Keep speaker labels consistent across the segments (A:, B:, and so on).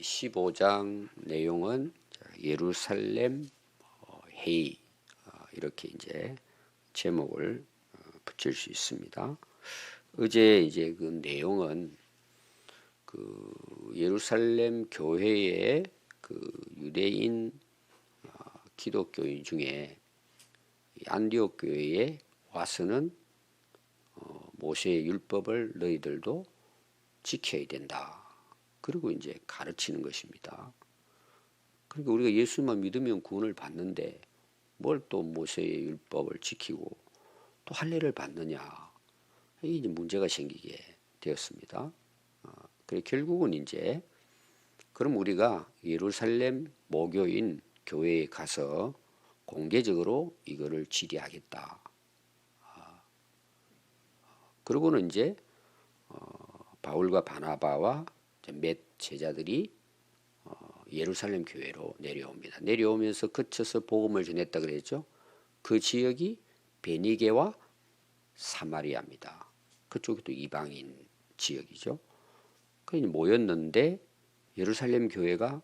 A: 15장 내용은 예루살렘 회의, 이렇게 이제 제목을 붙일 수 있습니다. 어제 이제 그 내용은 그 예루살렘 교회의 그 유대인 기독교인 중에 안디옥 교회에 와서는 모세의 율법을 너희들도 지켜야 된다. 그리고 이제 가르치는 것입니다. 그러니까 우리가 예수만 믿으면 구원을 받는데 뭘 또 모세의 율법을 지키고 또 할례를 받느냐. 이게 이제 문제가 생기게 되었습니다. 그래 결국은 이제 그럼 우리가 예루살렘 모교인 교회에 가서 공개적으로 이거를 질의하겠다. 그러고는 이제 바울과 바나바와 몇 제자들이 예루살렘 교회로 내려옵니다. 내려오면서 그쳐서 복음을 전했다 그랬죠. 그 지역이 베니게와 사마리아입니다. 그쪽이 또 이방인 지역이죠. 그래서 모였는데 예루살렘 교회가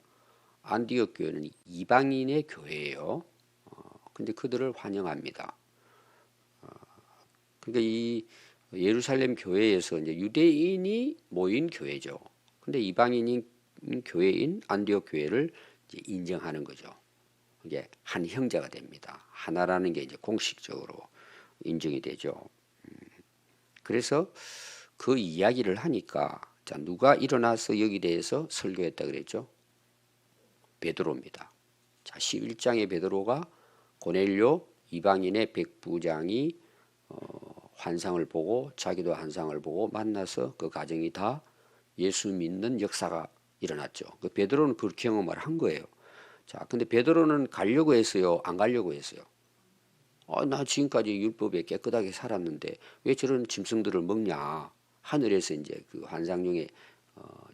A: 안디옥 교회는 이방인의 교회예요. 근데 그들을 환영합니다. 그러니까 이 예루살렘 교회에서 이제 유대인이 모인 교회죠. 근데 이방인인 교회인 안디옥 교회를 이제 인정하는 거죠. 이게 한 형제가 됩니다. 하나라는 게 이제 공식적으로 인정이 되죠. 그래서 그 이야기를 하니까 자 누가 일어나서 여기 대해서 설교했다 그랬죠? 베드로입니다. 자 11장의 베드로가 고넬료 이방인의 백부장이 환상을 보고 자기도 환상을 보고 만나서 그 가정이 다 예수 믿는 역사가 일어났죠. 그 베드로는 그 경험을 한 거예요. 자, 근데 베드로는 가려고 했어요? 안 가려고 했어요? 나 지금까지 율법에 깨끗하게 살았는데 왜 저런 짐승들을 먹냐? 하늘에서 이제 그 환상 중에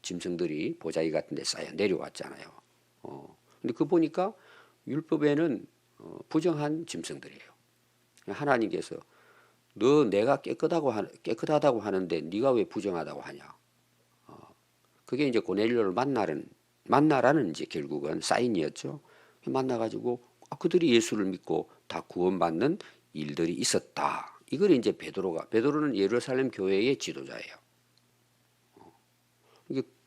A: 짐승들이 보자기 같은 데 쌓여 내려왔잖아요. 근데 그 보니까 율법에는 부정한 짐승들이에요. 하나님께서 너 내가 깨끗하다고 하는데 네가 왜 부정하다고 하냐? 그게 이제 고넬료를 만나라는 이제 결국은 사인이었죠. 만나가지고 그들이 예수를 믿고 다 구원받는 일들이 있었다. 이걸 이제 베드로는 예루살렘 교회의 지도자예요.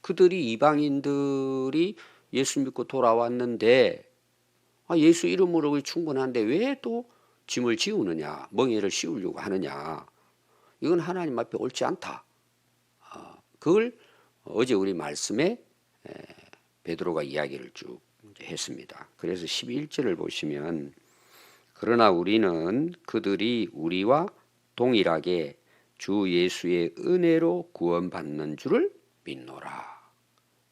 A: 그들이 이방인들이 예수 믿고 돌아왔는데 예수 이름으로 충분한데 왜 또 짐을 지우느냐, 멍에를 씌우려고 하느냐. 이건 하나님 앞에 옳지 않다. 그걸 어제 우리 말씀에 베드로가 이야기를 쭉 했습니다. 그래서 11절을 보시면 그러나 우리는 그들이 우리와 동일하게 주 예수의 은혜로 구원받는 줄을 믿노라.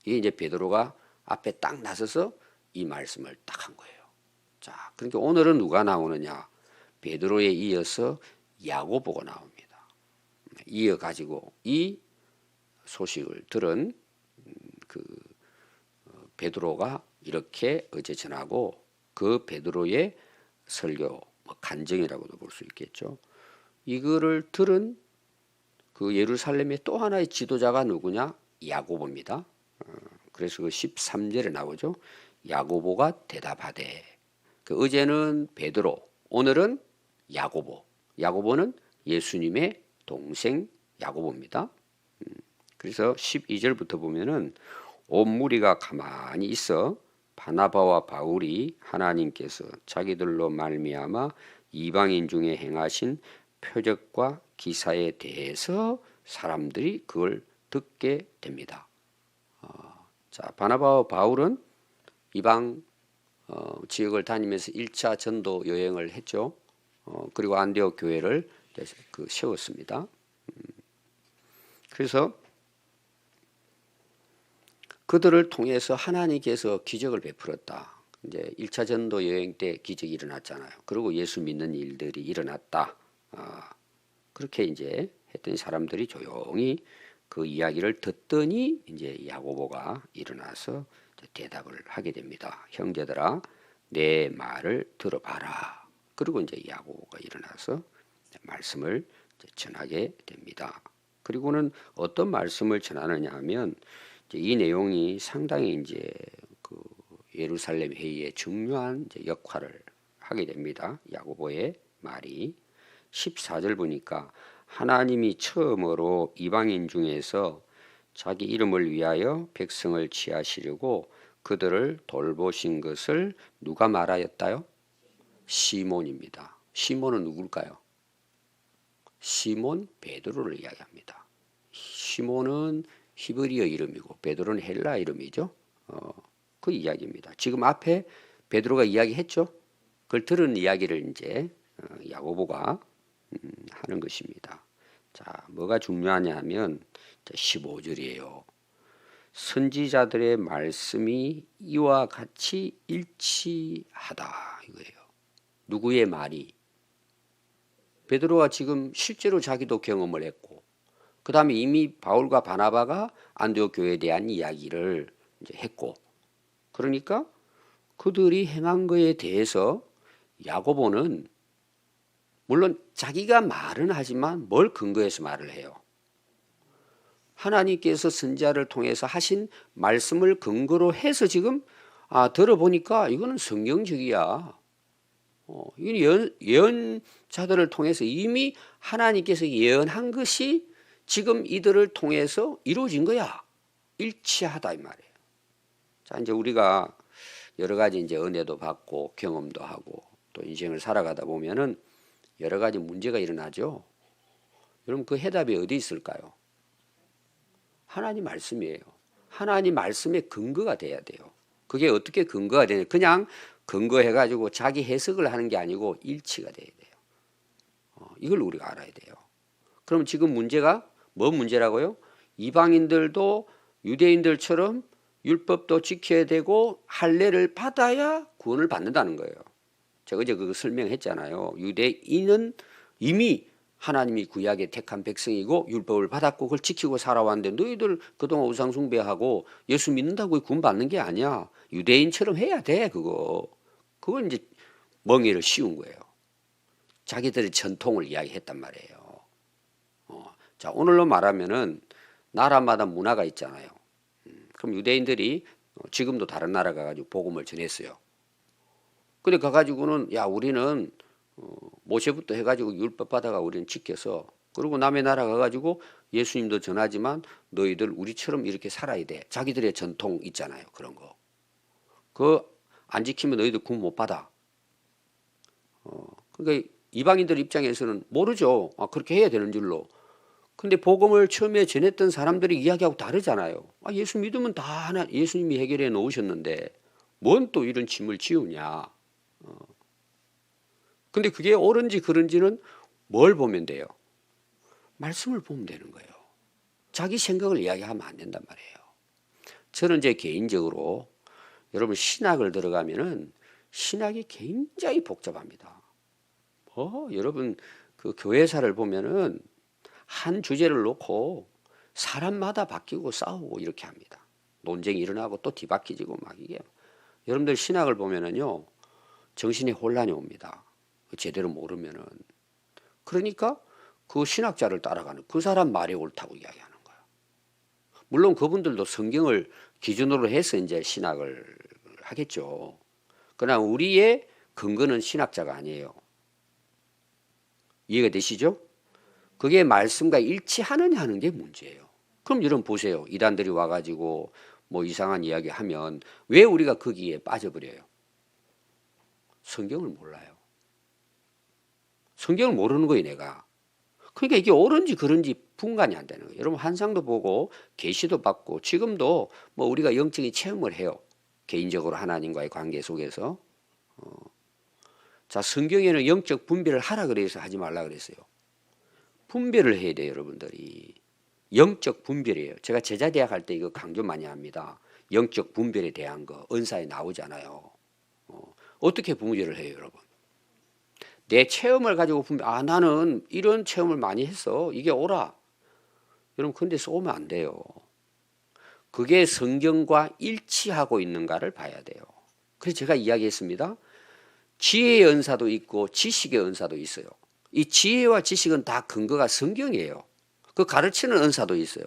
A: 이게 이제 베드로가 앞에 딱 나서서 이 말씀을 딱 한 거예요. 자, 그러니까 오늘은 누가 나오느냐? 베드로에 이어서 야고보가 나옵니다. 이어가지고 이 소식을 들은 그 베드로가 이렇게 어제 전하고 그 베드로의 설교 간증이라고도 볼 수 있겠죠. 이거를 들은 그 예루살렘의 또 하나의 지도자가 누구냐? 야고보입니다. 그래서 그 13절에 나오죠. 야고보가 대답하되 그 어제는 베드로, 오늘은 야고보. 야고보는 예수님의 동생 야고보입니다. 그래서 12절부터 보면은 온 무리가 가만히 있어 바나바와 바울이 하나님께서 자기들로 말미암아 이방인 중에 행하신 표적과 기사에 대해서 사람들이 그걸 듣게 됩니다. 자, 바나바와 바울은 이방 지역을 다니면서 1차 전도 여행을 했죠. 그리고 안디옥 교회를 세웠습니다. 그래서 그들을 통해서 하나님께서 기적을 베풀었다. 이제 1차 전도 여행 때 기적이 일어났잖아요. 그리고 예수 믿는 일들이 일어났다. 그렇게 이제 했더니 사람들이 조용히 그 이야기를 듣더니 이제 야고보가 일어나서 대답을 하게 됩니다. 형제들아, 내 말을 들어봐라. 그리고 이제 야고보가 일어나서 말씀을 전하게 됩니다. 그리고는 어떤 말씀을 전하느냐 하면 이 내용이 상당히 이제 그 예루살렘 회의에 중요한 이제 역할을 하게 됩니다. 야고보의 말이 14절 보니까 하나님이 처음으로 이방인 중에서 자기 이름을 위하여 백성을 취하시려고 그들을 돌보신 것을 누가 말하였다요? 시몬입니다. 시몬은 누굴까요? 시몬 베드로를 이야기합니다. 시몬은 히브리어 이름이고 베드로는 헬라 이름이죠. 그 이야기입니다. 지금 앞에 베드로가 이야기했죠. 그걸 들은 이야기를 이제 야고보가 하는 것입니다. 자, 뭐가 중요하냐 하면 15절이에요. 선지자들의 말씀이 이와 같이 일치하다 이거예요. 누구의 말이? 베드로가 지금 실제로 자기도 경험을 했고, 그 다음에 이미 바울과 바나바가 안디옥 교회에 대한 이야기를 이제 했고, 그러니까 그들이 행한 것에 대해서 야고보는 물론 자기가 말은 하지만 뭘 근거해서 말을 해요? 하나님께서 선지자를 통해서 하신 말씀을 근거로 해서 지금 들어보니까 이거는 성경적이야. 이건 예언자들을 통해서 이미 하나님께서 예언한 것이 지금 이들을 통해서 이루어진 거야. 일치하다 이 말이에요. 자, 이제 우리가 여러 가지 이제 은혜도 받고 경험도 하고 또 인생을 살아가다 보면은 여러 가지 문제가 일어나죠. 여러분 그 해답이 어디 있을까요? 하나님 말씀이에요. 하나님 말씀의 근거가 돼야 돼요. 그게 어떻게 근거가 되냐? 그냥 근거해가지고 자기 해석을 하는 게 아니고 일치가 돼야 돼요. 이걸 우리가 알아야 돼요. 그럼 지금 문제가 뭐 문제라고요? 이방인들도 유대인들처럼 율법도 지켜야 되고 할례를 받아야 구원을 받는다는 거예요. 제가 어제 그거 설명했잖아요. 유대인은 이미 하나님이 구약에 택한 백성이고 율법을 받았고 그걸 지키고 살아왔는데 너희들 그동안 우상 숭배하고 예수 믿는다고 구원 받는 게 아니야. 유대인처럼 해야 돼 그거. 그건 이제 멍에를 씌운 거예요. 자기들의 전통을 이야기했단 말이에요. 자, 오늘로 말하면은 나라마다 문화가 있잖아요. 그럼 유대인들이 지금도 다른 나라 가가지고 복음을 전했어요. 근데 가가지고는 야 우리는 모세부터 해가지고 율법 받아가 우리는 지켜서 그리고 남의 나라 가가지고 예수님도 전하지만 너희들 우리처럼 이렇게 살아야 돼. 자기들의 전통 있잖아요. 그런 거. 그거 안 지키면 너희들 구원 못 받아. 그러니까 이방인들 입장에서는 모르죠. 그렇게 해야 되는 줄로. 근데 복음을 처음에 전했던 사람들이 이야기하고 다르잖아요. 예수 믿으면 다 하나 예수님이 해결해 놓으셨는데 뭔 또 이런 짐을 지우냐. 근데 그게 옳은지 그른지는 뭘 보면 돼요? 말씀을 보면 되는 거예요. 자기 생각을 이야기하면 안 된단 말이에요. 저는 제 개인적으로 여러분 신학을 들어가면은 신학이 굉장히 복잡합니다. 여러분 그 교회사를 보면은 한 주제를 놓고 사람마다 바뀌고 싸우고 이렇게 합니다. 논쟁이 일어나고 또 뒤바뀌지고 막 이게 여러분들 신학을 보면은요 정신에 혼란이 옵니다. 제대로 모르면은 그러니까 그 신학자를 따라가는 그 사람 말이 옳다고 이야기하는 거예요. 물론 그분들도 성경을 기준으로 해서 이제 신학을 하겠죠. 그러나 우리의 근거는 신학자가 아니에요. 이해가 되시죠? 그게 말씀과 일치하느냐 하는 게 문제예요. 그럼 여러분 보세요. 이단들이 와가지고 뭐 이상한 이야기 하면 왜 우리가 거기에 빠져버려요? 성경을 몰라요. 성경을 모르는 거예요, 내가. 그러니까 이게 옳은지 그른지 분간이 안 되는 거예요. 여러분 환상도 보고 계시도 받고 지금도 뭐 우리가 영적인 체험을 해요. 개인적으로 하나님과의 관계 속에서. 자, 성경에는 영적 분별을 하라 그래서 하지 말라 그랬어요. 분별을 해야 돼요, 여러분들이. 영적 분별이에요. 제가 제자대학 할 때 이거 강조 많이 합니다. 영적 분별에 대한 거 은사에 나오잖아요. 어떻게 분별을 해요, 여러분? 내 체험을 가지고 분별, 나는 이런 체험을 많이 했어. 이게 옳아. 여러분, 근데 쏘면 안 돼요. 그게 성경과 일치하고 있는가를 봐야 돼요. 그래서 제가 이야기했습니다. 지혜의 은사도 있고 지식의 은사도 있어요. 이 지혜와 지식은 다 근거가 성경이에요. 그 가르치는 은사도 있어요.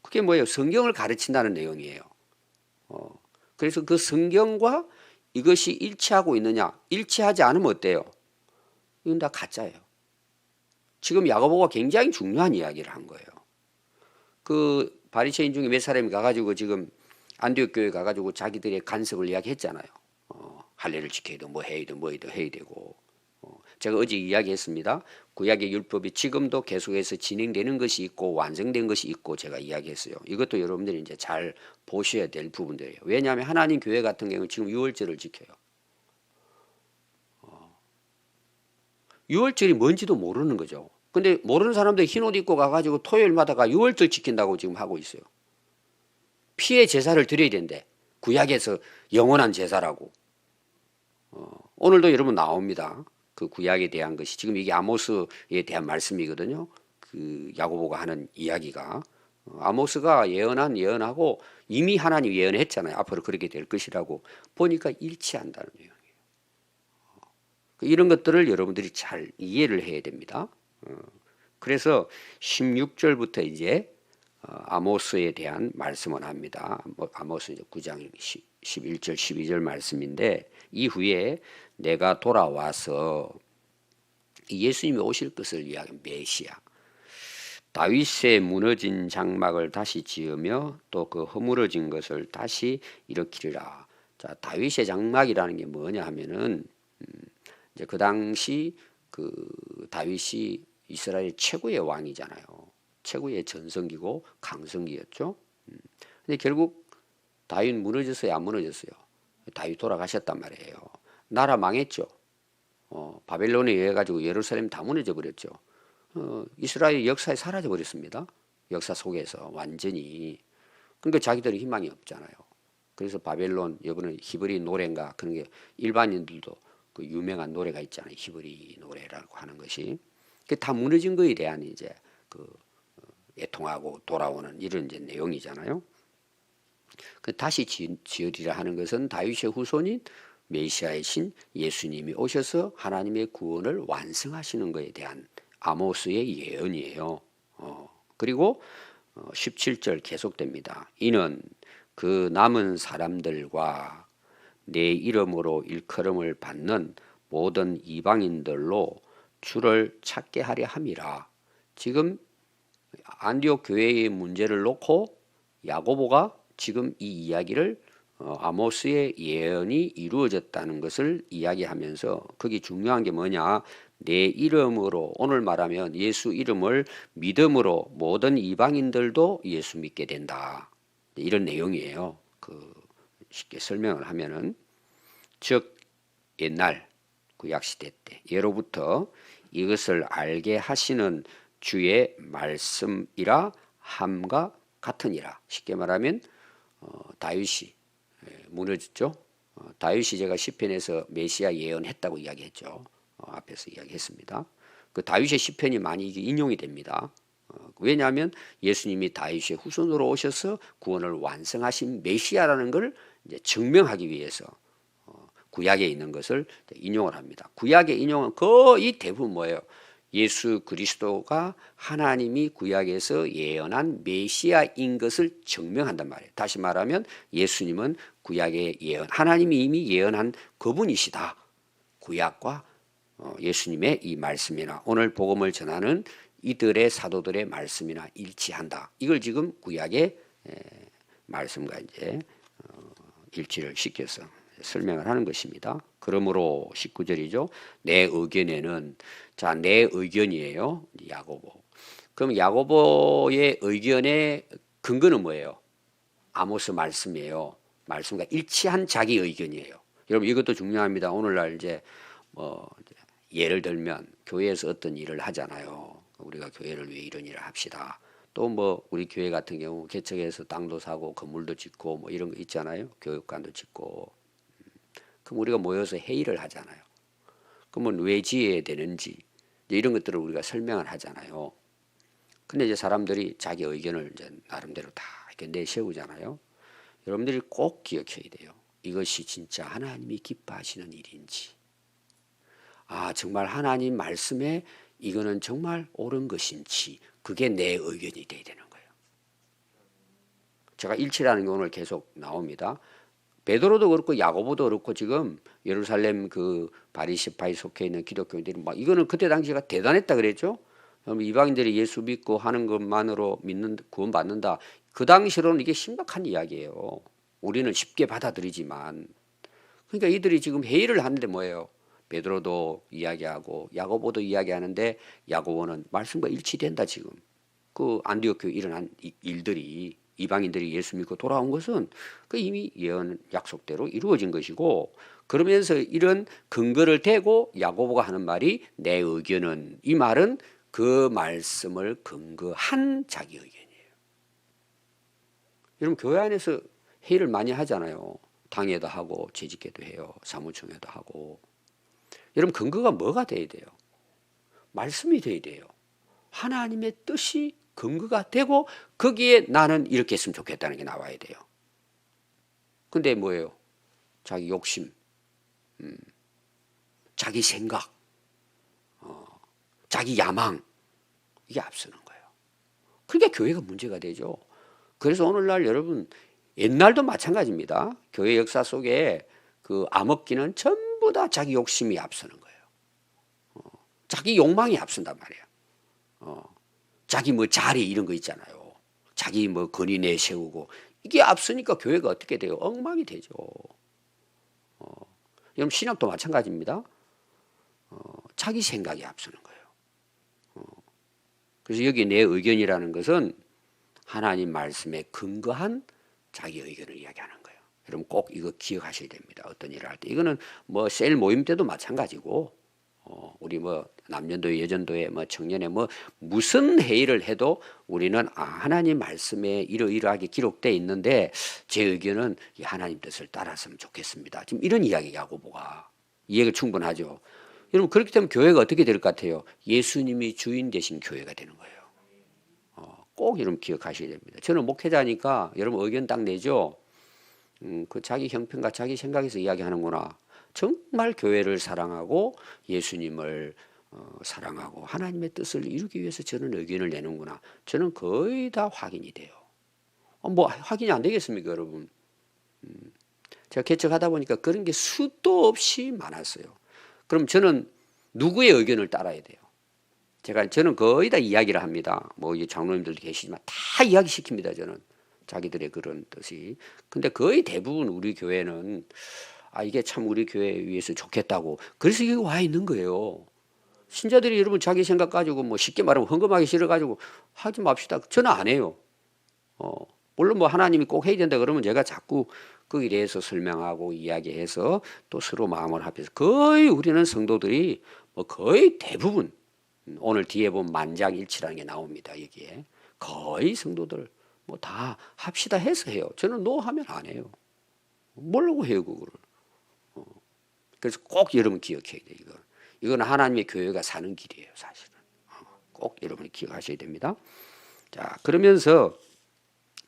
A: 그게 뭐예요? 성경을 가르친다는 내용이에요. 그래서 그 성경과 이것이 일치하고 있느냐? 일치하지 않으면 어때요? 이건 다 가짜예요. 지금 야고보가 굉장히 중요한 이야기를 한 거예요. 그 바리새인 중에 몇 사람이 가가지고 지금 안디옥 교회 가가지고 자기들의 간섭을 이야기했잖아요. 할례를 지켜야 돼, 뭐 해야 돼, 뭐 해야 되고. 제가 어제 이야기했습니다. 구약의 율법이 지금도 계속해서 진행되는 것이 있고 완성된 것이 있고 제가 이야기했어요. 이것도 여러분들이 이제 잘 보셔야 될 부분들이에요. 왜냐하면 하나님 교회 같은 경우는 지금 유월절을 지켜요. 유월절이 뭔지도 모르는 거죠. 근데 모르는 사람들 흰 옷 입고 가가지고 토요일마다가 유월절 지킨다고 지금 하고 있어요. 피의 제사를 드려야 된대. 구약에서 영원한 제사라고. 오늘도 여러분 나옵니다. 그 구약에 대한 것이 지금 이게 아모스에 대한 말씀이거든요. 그 야고보가 하는 이야기가 아모스가 예언하고 이미 하나님 예언했잖아요. 앞으로 그렇게 될 것이라고 보니까 일치한다는 내용이에요. 이런 것들을 여러분들이 잘 이해를 해야 됩니다. 그래서 16절부터 이제 아모스에 대한 말씀을 합니다. 아모스 9장 11절 12절 말씀인데 이후에 내가 돌아와서 예수님이 오실 것을 이야기한 메시아 다윗의 무너진 장막을 다시 지으며 또 그 허물어진 것을 다시 일으키리라. 자, 다윗의 장막이라는 게 뭐냐 하면은 이제 그 당시 그 다윗이 이스라엘 최고의 왕이잖아요. 최고의 전성기고 강성기였죠. 근데 결국 다윗 무너졌어요, 안 무너졌어요? 다윗 돌아가셨단 말이에요. 나라 망했죠. 바벨론에 의해 가지고 예루살렘 다 무너져 버렸죠. 이스라엘 역사에 사라져 버렸습니다. 역사 속에서 완전히. 그러니까 자기들이 희망이 없잖아요. 그래서 바벨론 이번에 히브리 노래인가 그런 게 일반인들도 그 유명한 노래가 있잖아요. 히브리 노래라고 하는 것이. 그 다 무너진 거에 대한 이제 그 애통하고 돌아오는 이런 이제 내용이잖아요. 그 다시 지으리라 하는 것은 다윗의 후손인 메시아의 신 예수님이 오셔서 하나님의 구원을 완성하시는 것에 대한 아모스의 예언이에요. 그리고 17절 계속됩니다. 이는 그 남은 사람들과 내 이름으로 일컬음을 받는 모든 이방인들로 주를 찾게 하려 함이라. 지금 안디옥 교회의 문제를 놓고 야고보가 지금 이 이야기를 아모스의 예언이 이루어졌다는 것을 이야기하면서 거기 중요한 게 뭐냐? 내 이름으로 오늘 말하면 예수 이름을 믿음으로 모든 이방인들도 예수 믿게 된다. 이런 내용이에요. 그 쉽게 설명을 하면은 즉 옛날 구약 시대 때 예로부터 이것을 알게 하시는 주의 말씀이라 함과 같으니라. 쉽게 말하면 다윗이 무너졌죠. 다윗이 제가 시편에서 메시아 예언했다고 이야기했죠. 앞에서 이야기했습니다. 그 다윗의 시편이 많이 인용이 됩니다. 왜냐하면 예수님이 다윗의 후손으로 오셔서 구원을 완성하신 메시아라는 걸 이제 증명하기 위해서 구약에 있는 것을 인용을 합니다. 구약의 인용은 거의 대부분 뭐예요? 예수 그리스도가 하나님이 구약에서 예언한 메시아인 것을 증명한단 말이에요. 다시 말하면 예수님은 구약의 예언, 하나님이 이미 예언한 그분이시다. 구약과 예수님의 이 말씀이나 오늘 복음을 전하는 이들의 사도들의 말씀이나 일치한다. 이걸 지금 구약의 말씀과 이제 일치를 시켜서 설명을 하는 것입니다. 그러므로 19절이죠. 내 의견에는 자, 내 의견이에요. 야고보. 그럼 야고보의 의견의 근거는 뭐예요? 아모스 말씀이에요. 말씀과 일치한 자기 의견이에요. 여러분 이것도 중요합니다. 오늘날 이제 예를 들면 교회에서 어떤 일을 하잖아요. 우리가 교회를 위해 이런 일을 합시다. 또 뭐 우리 교회 같은 경우 개척해서 땅도 사고 건물도 짓고 뭐 이런 거 있잖아요. 교육관도 짓고. 그럼 우리가 모여서 회의를 하잖아요. 그러면 왜 지어야 되는지 이런 것들을 우리가 설명을 하잖아요. 근데 이제 사람들이 자기 의견을 이제 나름대로 다 이렇게 내세우잖아요. 여러분들이 꼭 기억해야 돼요. 이것이 진짜 하나님이 기뻐하시는 일인지. 아, 정말 하나님 말씀에 이거는 정말 옳은 것인지 그게 내 의견이 돼야 되는 거예요. 제가 일치라는 게 오늘 계속 나옵니다. 베드로도 그렇고 야고보도 그렇고 지금 예루살렘 그 바리새파에 속해 있는 기독교인들이 막 이거는 그때 당시가 대단했다 그랬죠. 이방인들이 예수 믿고 하는 것만으로 구원 받는다. 그 당시로는 이게 심각한 이야기예요. 우리는 쉽게 받아들이지만 그러니까 이들이 지금 회의를 하는데 뭐예요? 베드로도 이야기하고 야고보도 이야기하는데 야고보는 말씀과 일치된다 지금. 그 안디옥 교회에 일어난 일들이 이방인들이 예수 믿고 돌아온 것은 그 이미 예언 약속대로 이루어진 것이고 그러면서 이런 근거를 대고 야고보가 하는 말이 내 의견은 이 말은 그 말씀을 근거한 자기 의견이에요. 여러분 교회 안에서 회의를 많이 하잖아요. 당회도 하고 재직회도 해요. 사무총회도 하고. 여러분 근거가 뭐가 돼야 돼요? 말씀이 돼야 돼요. 하나님의 뜻이 근거가 되고 거기에 나는 이렇게 했으면 좋겠다는 게 나와야 돼요. 근데 뭐예요? 자기 욕심, 자기 생각, 자기 야망 이게 앞서는 거예요. 그러니까 교회가 문제가 되죠. 그래서 오늘날 여러분 옛날도 마찬가지입니다. 교회 역사 속에 그 암흑기는 전부 다 자기 욕심이 앞서는 거예요. 자기 욕망이 앞선단 말이에요. 자기 뭐 자리 이런 거 있잖아요. 자기 뭐 권위 내세우고 이게 앞서니까 교회가 어떻게 돼요? 엉망이 되죠. 여러분 신학도 마찬가지입니다. 자기 생각이 앞서는 거예요. 그래서 여기 내 의견이라는 것은 하나님 말씀에 근거한 자기 의견을 이야기하는 거예요. 여러분 꼭 이거 기억하셔야 됩니다. 어떤 일을 할 때. 이거는 뭐 셀 모임 때도 마찬가지고 우리 뭐 남년도회 여전도회 뭐 청년회 뭐 무슨 회의를 해도 우리는 하나님 말씀에 이러이러하게 기록되어 있는데 제 의견은 이 하나님 뜻을 따랐으면 좋겠습니다. 지금 이런 이야기 야고보가 이해가 충분하죠. 여러분 그렇기 때문에 교회가 어떻게 될 것 같아요? 예수님이 주인 되신 교회가 되는 거예요. 꼭 여러분 기억하셔야 됩니다. 저는 목회자니까 여러분 의견 딱 내죠. 그 자기 형편과 자기 생각에서 이야기하는구나. 정말 교회를 사랑하고 예수님을 사랑하고 하나님의 뜻을 이루기 위해서 저는 의견을 내는구나. 저는 거의 다 확인이 돼요. 뭐 확인이 안 되겠습니까, 여러분? 제가 개척하다 보니까 그런 게 수도 없이 많았어요. 그럼 저는 누구의 의견을 따라야 돼요? 저는 거의 다 이야기를 합니다. 뭐 장로님들도 계시지만 다 이야기시킵니다. 저는 자기들의 그런 뜻이. 근데 거의 대부분 우리 교회는 이게 참 우리 교회에 위해서 좋겠다고. 그래서 이게 와 있는 거예요. 신자들이 여러분 자기 생각 가지고 뭐 쉽게 말하면 헌금하기 싫어가지고 하지 맙시다. 저는 안 해요. 물론 뭐 하나님이 꼭 해야 된다 그러면 제가 자꾸 거기에 대해서 설명하고 이야기해서 또 서로 마음을 합해서 거의 우리는 성도들이 뭐 거의 대부분 오늘 뒤에 보면 만장일치라는 게 나옵니다. 여기에 거의 성도들 뭐 다 합시다 해서 해요. 저는 노 하면 안 해요. 뭐라고 해요 그거를. 그래서 꼭 여러분 기억해야 돼요. 이건 하나님의 교회가 사는 길이에요. 사실은 꼭 여러분이 기억하셔야 됩니다. 자 그러면서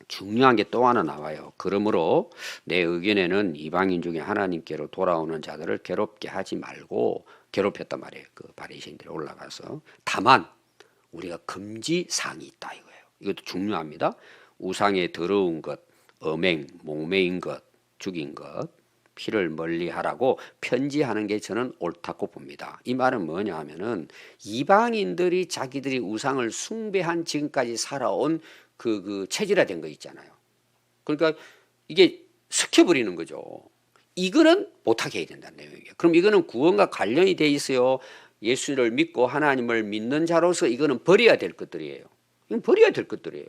A: 중요한 게 또 하나 나와요. 그러므로 내 의견에는 이방인 중에 하나님께로 돌아오는 자들을 괴롭게 하지 말고 괴롭혔단 말이에요. 그 바리새인들이 올라가서 다만 우리가 금지 사항이 있다 이거예요. 이것도 중요합니다. 우상의 더러운 것, 음행, 목매인 것, 죽인 것, 피를 멀리하라고 편지하는 게 저는 옳다고 봅니다. 이 말은 뭐냐 하면은 이방인들이 자기들이 우상을 숭배한 지금까지 살아온 그 체질화된 거 있잖아요. 그러니까 이게 섞여버리는 거죠. 이거는 못하게 해야 된다는 내용이에요. 그럼 이거는 구원과 관련이 돼 있어요. 예수를 믿고 하나님을 믿는 자로서 이거는 버려야 될 것들이에요. 이건 버려야 될 것들이에요.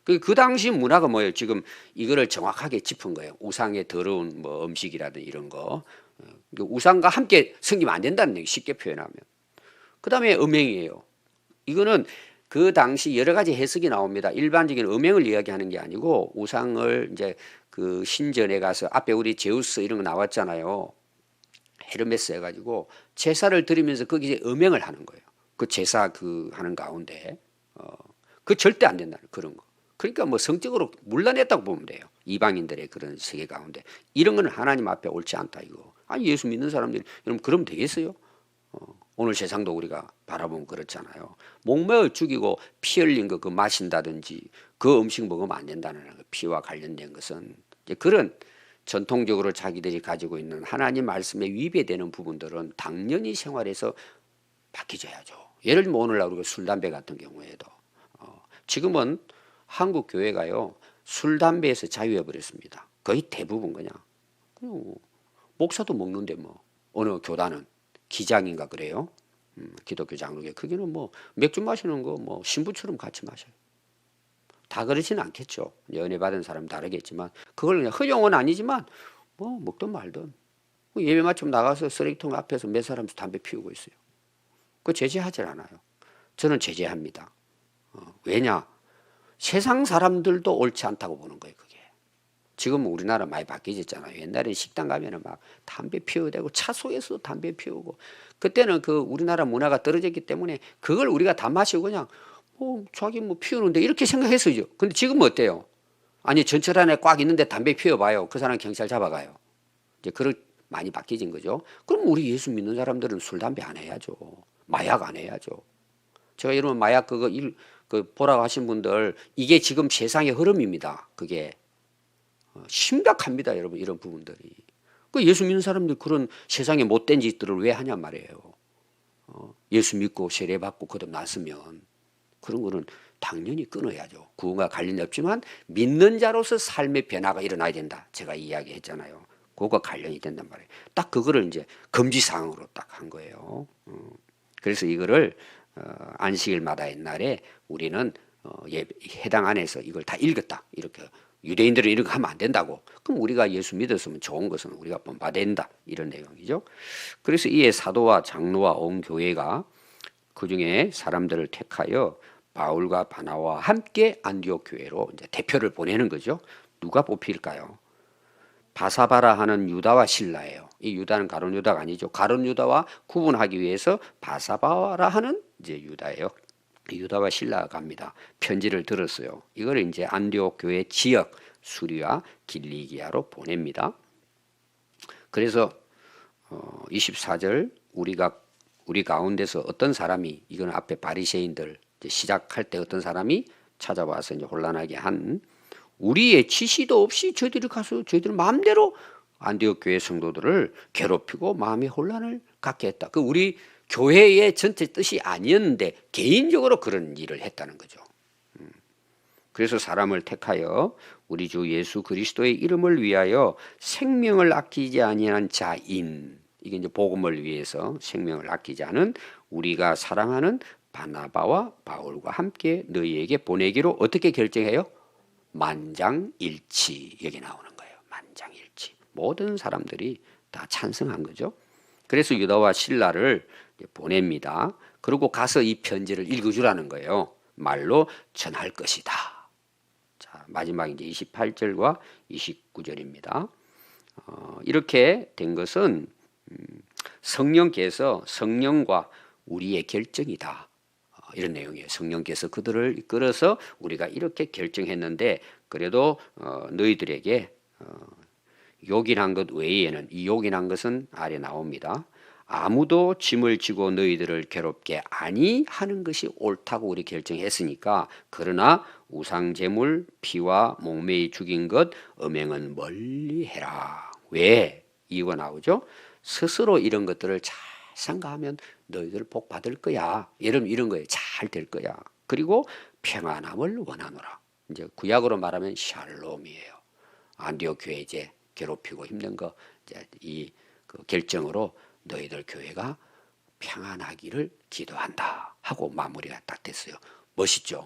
A: 그 당시 문화가 뭐예요? 지금 이거를 정확하게 짚은 거예요. 우상의 더러운 뭐 음식이라든 이런 거. 우상과 함께 섬기면 안 된다는 얘기 쉽게 표현하면. 그 다음에 음행이에요. 이거는 그 당시 여러 가지 해석이 나옵니다. 일반적인 음행을 이야기하는 게 아니고 우상을 이제 그 신전에 가서 앞에 우리 제우스 이런 거 나왔잖아요. 헤르메스 해가지고 제사를 드리면서 거기서 음행을 하는 거예요. 그 제사 그 하는 가운데 그 절대 안 된다는 그런 거. 그러니까 뭐 성적으로 물러냈다고 보면 돼요. 이방인들의 그런 세계 가운데 이런 거는 하나님 앞에 옳지 않다 이거. 아니 예수 믿는 사람들이 여러분 그러면 되겠어요? 오늘 세상도 우리가 바라보면 그렇잖아요. 목매어 죽이고 피 흘린 거 그 마신다든지 그 음식 먹으면 안 된다는 거, 피와 관련된 것은 이제 그런 전통적으로 자기들이 가지고 있는 하나님 말씀에 위배되는 부분들은 당연히 생활에서 바뀌어야죠. 예를 들면 오늘날 우리가 술, 담배 같은 경우에도 지금은 한국 교회가요 술, 담배에서 자유해 버렸습니다. 거의 대부분 그냥 목사도 먹는데 뭐 어느 교단은 기장인가 그래요. 기독교 장로교 그게는 뭐 맥주 마시는 거 뭐 신부처럼 같이 마셔요. 다 그렇지는 않겠죠. 연애 받은 사람 다르겠지만 그걸 그냥 허용은 아니지만 뭐 먹든 말든 예배 마치면 나가서 쓰레기통 앞에서 몇 사람 담배 피우고 있어요. 그거 제재하질 않아요. 저는 제재합니다. 왜냐? 세상 사람들도 옳지 않다고 보는 거예요. 그게. 지금 우리나라 많이 바뀌어졌잖아요. 옛날에 식당 가면은 막 담배 피우고 되고 차소에서 담배 피우고 그때는 그 우리나라 문화가 떨어졌기 때문에 그걸 우리가 다 마시고 그냥 자기 뭐 피우는데 이렇게 생각했어요. 근데 지금은 어때요? 아니 전철 안에 꽉 있는데 담배 피워봐요. 그 사람 경찰 잡아가요. 이제 그렇게 많이 바뀌어진 거죠. 그럼 우리 예수 믿는 사람들은 술, 담배 안 해야죠. 마약 안 해야죠. 제가 이러면 마약 그 보라고 하신 분들 이게 지금 세상의 흐름입니다. 그게 심각합니다, 여러분. 이런 부분들이. 그 예수 믿는 사람들이 그런 세상에 못된 짓들을 왜 하냔 말이에요. 예수 믿고 세례받고 거듭났으면 그런 거는 당연히 끊어야죠. 구원과 관련이 없지만 믿는 자로서 삶의 변화가 일어나야 된다. 제가 이야기했잖아요. 그거가 관련이 된단 말이에요. 딱 그거를 이제 금지사항으로 딱 한 거예요. 그래서 이거를 안식일마다 옛날에 우리는 해당 안에서 이걸 다 읽었다. 이렇게 유대인들은 이렇게 하면 안 된다고. 그럼 우리가 예수 믿었으면 좋은 것은 우리가 본받아야 된다. 이런 내용이죠. 그래서 이에 사도와 장로와 온 교회가 그중에 사람들을 택하여 바울과 바나바와 함께 안디옥 교회로 이제 대표를 보내는 거죠. 누가 뽑힐까요? 바사바라 하는 유다와 실라예요. 이 유다는 가룟 유다가 아니죠. 가룟 유다와 구분하기 위해서 바사바라 하는 이제 유다예요. 유다와 실라가 갑니다. 편지를 들었어요. 이걸 이제 안디옥 교회 지역 수리와 길리기아로 보냅니다. 그래서 24절 우리 가운데서 어떤 사람이 이건 앞에 바리새인들 시작할 때 어떤 사람이 찾아와서 이제 혼란하게 한 우리의 지시도 없이 저희들이 가서 저희들 마음대로 안디옥 교회 성도들을 괴롭히고 마음의 혼란을 갖게 했다. 그 우리 교회의 전체 뜻이 아니었는데 개인적으로 그런 일을 했다는 거죠. 그래서 사람을 택하여 우리 주 예수 그리스도의 이름을 위하여 생명을 아끼지 아니한 자인, 이게 이제 복음을 위해서 생명을 아끼지 않은 우리가 사랑하는 바나바와 바울과 함께 너희에게 보내기로 어떻게 결정해요? 만장일치. 여기 나오는 거예요. 만장일치. 모든 사람들이 다 찬성한 거죠. 그래서 유다와 실라를 보냅니다. 그리고 가서 이 편지를 읽어주라는 거예요. 말로 전할 것이다. 자, 마지막 이제 28절과 29절입니다. 이렇게 된 것은 성령께서 성령과 우리의 결정이다. 이런 내용이에요. 성령께서 그들을 이끌어서 우리가 이렇게 결정했는데 그래도 너희들에게 요긴한 것 외에는 이 요긴한 것은 아래 나옵니다. 아무도 짐을 지고 너희들을 괴롭게 아니하는 것이 옳다고 우리 결정했으니까 그러나 우상제물 피와 목매이 죽인 것 음행은 멀리해라. 왜? 이유가 나오죠. 스스로 이런 것들을 잘 생각하면 너희들 복 받을 거야. 이런 거에 잘 될 거야. 그리고 평안함을 원하노라. 이제 구약으로 말하면 샬롬이에요. 안디옥 교회 이제 괴롭히고 힘든 거 이제 그 결정으로 너희들 교회가 평안하기를 기도한다 하고 마무리가 딱 됐어요. 멋있죠?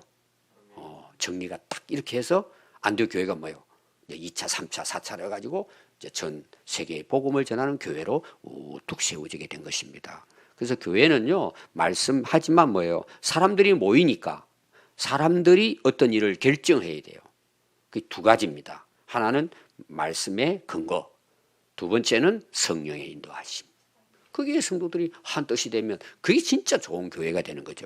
A: 정리가 딱 이렇게 해서 안디옥 교회가 뭐예요? 2차, 3차, 4차를 해가지고 이제 전 세계에 복음을 전하는 교회로 우뚝 세워지게 된 것입니다. 그래서 교회는요, 말씀하지만 뭐예요? 사람들이 모이니까 사람들이 어떤 일을 결정해야 돼요. 그게 두 가지입니다. 하나는 말씀의 근거, 두 번째는 성령의 인도하심. 그게 성도들이 한 뜻이 되면 그게 진짜 좋은 교회가 되는 거죠.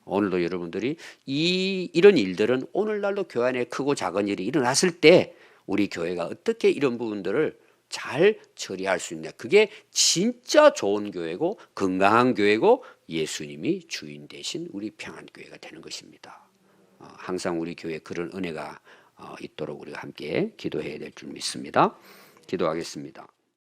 A: 오늘도 여러분들이 이런 일들은 오늘날도 교회 안에 크고 작은 일이 일어났을 때 우리 교회가 어떻게 이런 부분들을 잘 처리할 수 있는, 그게 진짜 좋은 교회고 건강한 교회고 예수님이 주인 되신 우리 평안교회가 되는 것입니다. 항상 우리 교회에 그런 은혜가 있도록 우리가 함께 기도해야 될 줄 믿습니다. 기도하겠습니다.